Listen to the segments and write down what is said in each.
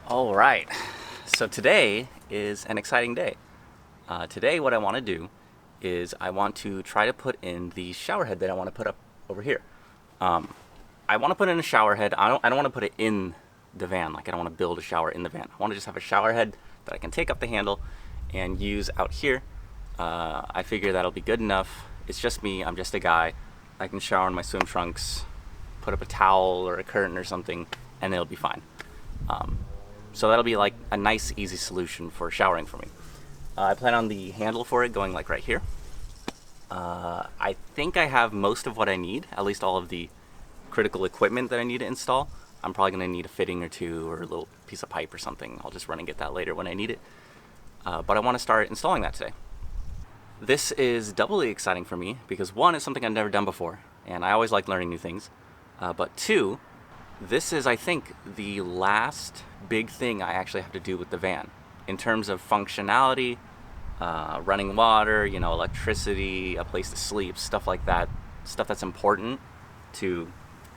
All right, so today is an exciting day. Today, what I want to do is I want to try to put in the shower head that I want to put up over here. I want to put in a shower head. I don't want to put it in the van. Like I don't want to build a shower in the van. I want to just have a shower head that I can take up the handle and use out here. I figure that'll be good enough. It's just me. I'm just a guy. I can shower in my swim trunks, put up a towel or a curtain or something, and it'll be fine. So that'll be like a nice, easy solution for showering for me. I plan on the handle for it going like right here. I think I have most of what I need, at least all of the critical equipment that I need to install. I'm probably going to need a fitting or two or a little piece of pipe or something. I'll just run and get that later when I need it. But I want to start installing that today. This is doubly exciting for me because one, it's something I've never done before, and I always like learning new things. But two, this is, I think, the last big thing I actually have to do with the van in terms of functionality, running water, electricity, a place to sleep, stuff like that, stuff that's important to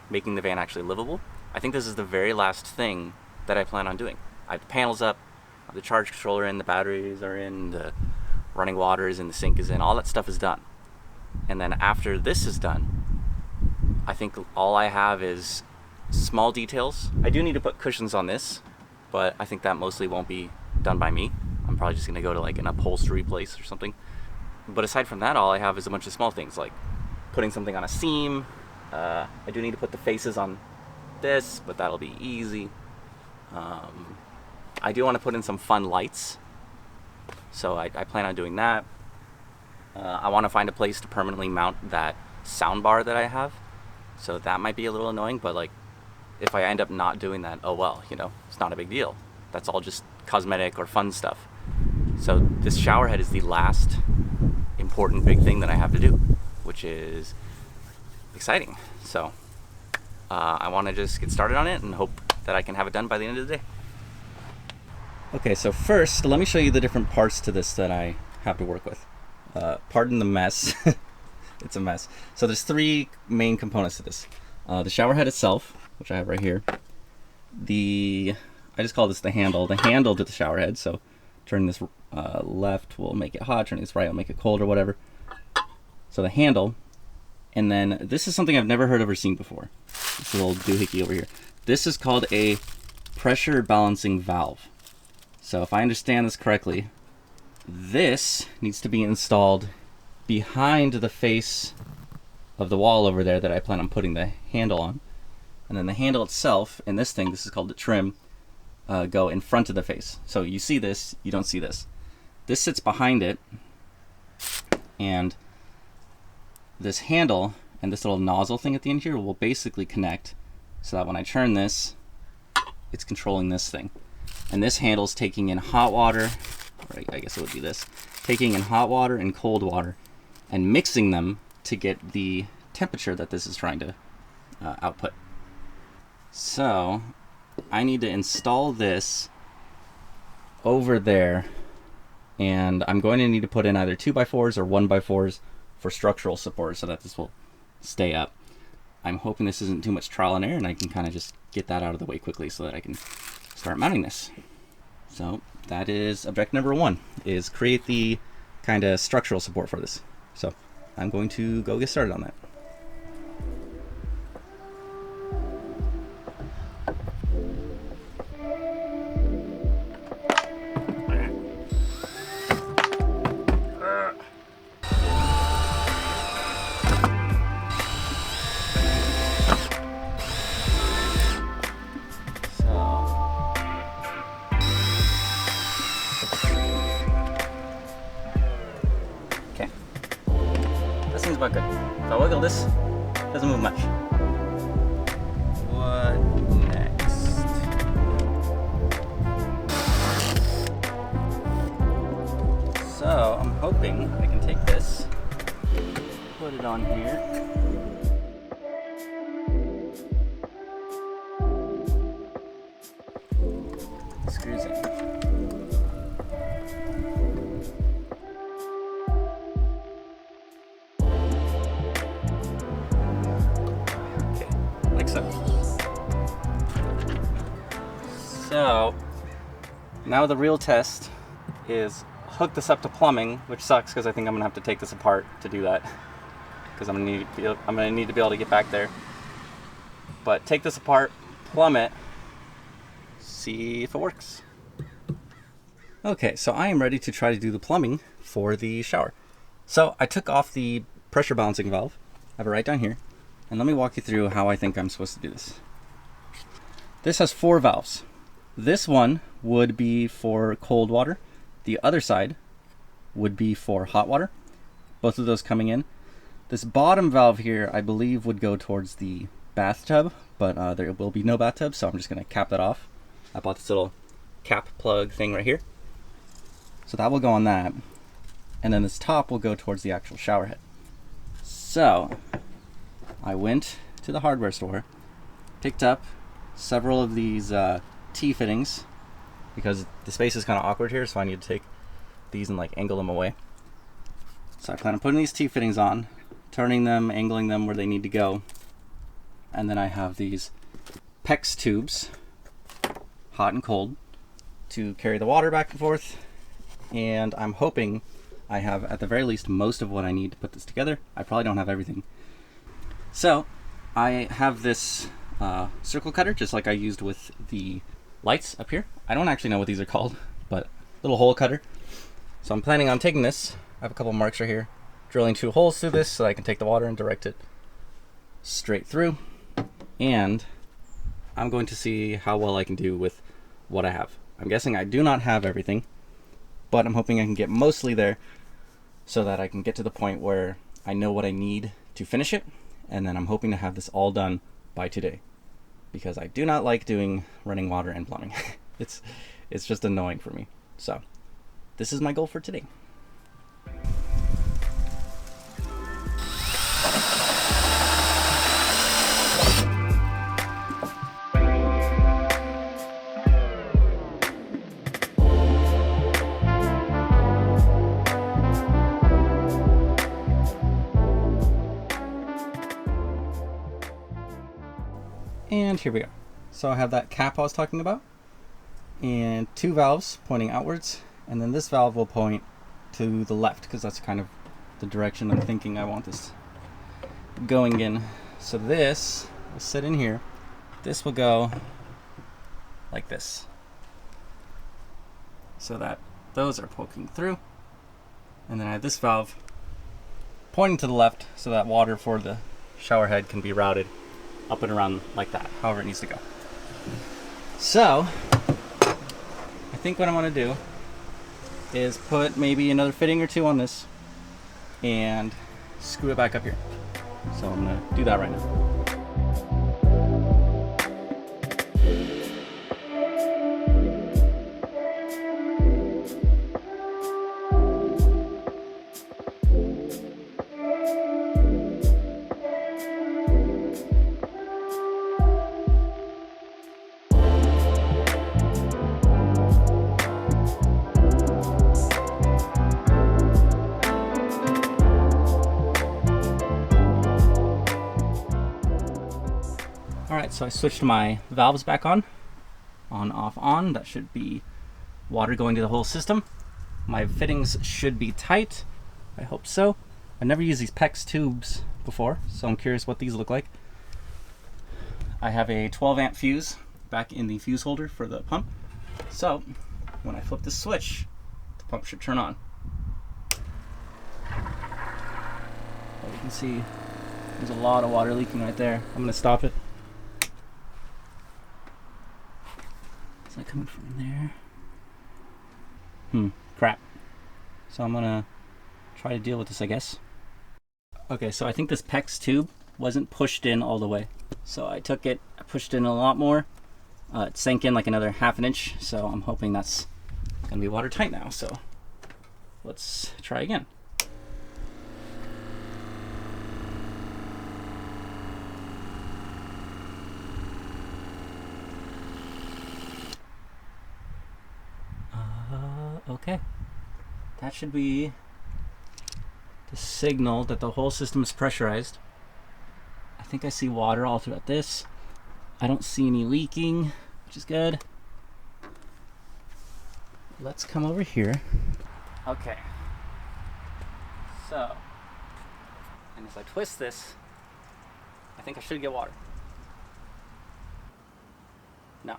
making the van actually livable. I think this is the very last thing that I plan on doing. I have the panels up, I have the charge controller in, the batteries are in, the running water is in, the sink is in, all that stuff is done. And then after this is done, I think all I have is small details. I do need to put cushions on this, but I think that mostly won't be done by me. I'm probably just gonna go to like an upholstery place or something. But aside from that, all I have is a bunch of small things like putting something on a seam. I do need to put the faces on this, but that'll be easy. I do want to put in some fun lights, so I plan on doing that. I want to find a place to permanently mount that sound bar that I have, so that might be a little annoying, but like if I end up not doing that, oh well, it's not a big deal. That's all just cosmetic or fun stuff. So this shower head is the last important big thing that I have to do, which is exciting. So I want to just get started on it and hope that I can have it done by the end of the day. Okay, so first, let me show you the different parts to this that I have to work with. Pardon the mess. It's a mess. So there's three main components to this. The shower head itself, which I have right here. I just call this the handle to the shower head. So turning this left will make it hot, turning this right will make it cold or whatever. So the handle, and then this is something I've never heard of or seen before. This little doohickey over here. This is called a pressure balancing valve. So if I understand this correctly, this needs to be installed behind the face of the wall over there that I plan on putting the handle on. And then the handle itself, and this is called the trim, go in front of the face. So you see this, you don't see this. This sits behind it, and this handle and this little nozzle thing at the end here will basically connect so that when I turn this, it's controlling this thing. And this handle's taking in hot water, or I guess it would be this, taking in hot water and cold water and mixing them to get the temperature that this is trying to output. So I need to install this over there, and I'm going to need to put in either 2x4s or 1x4s for structural support so that this will stay up. I'm hoping this isn't too much trial and error and I can kind of just get that out of the way quickly so that I can start mounting this. So that is objective number one, is create the kind of structural support for this. So I'm going to go get started on that. Okay, that seems about good. If I wiggle this, it doesn't move much. What next? So I'm hoping I can take this, put it on here. Screws in. Okay, like so. So Now the real test is hook this up to plumbing, which sucks because I think I'm gonna have to take this apart to do that, because I'm gonna need to be able to get back there. But take this apart, plumb it, see if it works. Okay, so I am ready to try to do the plumbing for the shower. So I took off the pressure balancing valve. I have it right down here. And let me walk you through how I think I'm supposed to do this. This has 4 valves. This one would be for cold water. The other side would be for hot water. Both of those coming in. This bottom valve here, I believe, would go towards the bathtub, but there will be no bathtub, so I'm just gonna cap that off. I bought this little cap plug thing right here. So that will go on that. And then this top will go towards the actual shower head. So I went to the hardware store, picked up several of these T-fittings, because the space is kind of awkward here, so I need to take these and like angle them away. So I plan on putting these T-fittings on, turning them, angling them where they need to go. And then I have these PEX tubes, hot and cold, to carry the water back and forth. And I'm hoping I have, at the very least, most of what I need to put this together. I probably don't have everything. So I have this circle cutter, just like I used with the lights up here. I don't actually know what these are called, but little hole cutter. So I'm planning on taking this. I have a couple marks right here, drilling 2 holes through this so I can take the water and direct it straight through. And I'm going to see how well I can do with what I have. I'm guessing I do not have everything, but I'm hoping I can get mostly there so that I can get to the point where I know what I need to finish it. And then I'm hoping to have this all done by today, because I do not like doing running water and plumbing. It's just annoying for me. So this is my goal for today. And here we go. So I have that cap I was talking about, and 2 valves pointing outwards, and then this valve will point to the left, because that's kind of the direction I'm thinking I want this going in. So this will sit in here. This will go like this, so that those are poking through. And then I have this valve pointing to the left, so that water for the shower head can be routed up and around like that, however it needs to go. So I think what I want to do is put maybe another fitting or 2 on this and screw it back up here. So I'm going to do that right now. Alright, so I switched my valves back on, off, on. That should be water going to the whole system. My fittings should be tight. I hope so. I've never used these PEX tubes before, so I'm curious what these look like. I have a 12 amp fuse back in the fuse holder for the pump. So when I flip this switch, the pump should turn on. But you can see there's a lot of water leaking right there. I'm going to stop it. Is that coming from there? Crap. So I'm gonna try to deal with this, I guess. Okay, so I think this PEX tube wasn't pushed in all the way. So I took it, I pushed in a lot more. It sank in like another ½ inch, so I'm hoping that's gonna be watertight now. So let's try again. Okay, that should be the signal that the whole system is pressurized. I think I see water all throughout this. I don't see any leaking, which is good. let's come over here. Okay. So, and as I twist this, I think I should get water. No.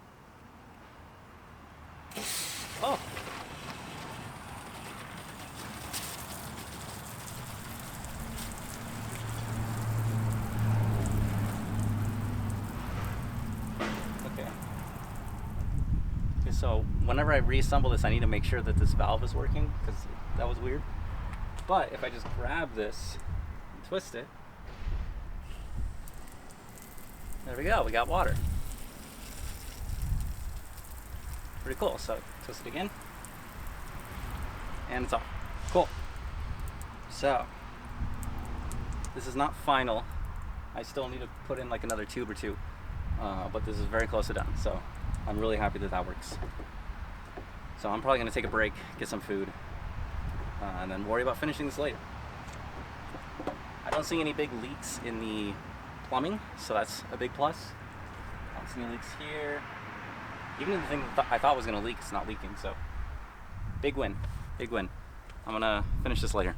Oh! Okay. So whenever I reassemble this, I need to make sure that this valve is working, because that was weird. But if I just grab this and twist it, there we go, we got water. Pretty cool. So twist it again, and it's off. Cool. So this is not final. I still need to put in like another tube or two, but this is very close to done. So I'm really happy that that works. So I'm probably gonna take a break, get some food, and then worry about finishing this later. I don't see any big leaks in the plumbing, so that's a big plus. I don't see any leaks here. Even the thing that I thought was gonna leak, it's not leaking, so big win, big win. I'm gonna finish this later.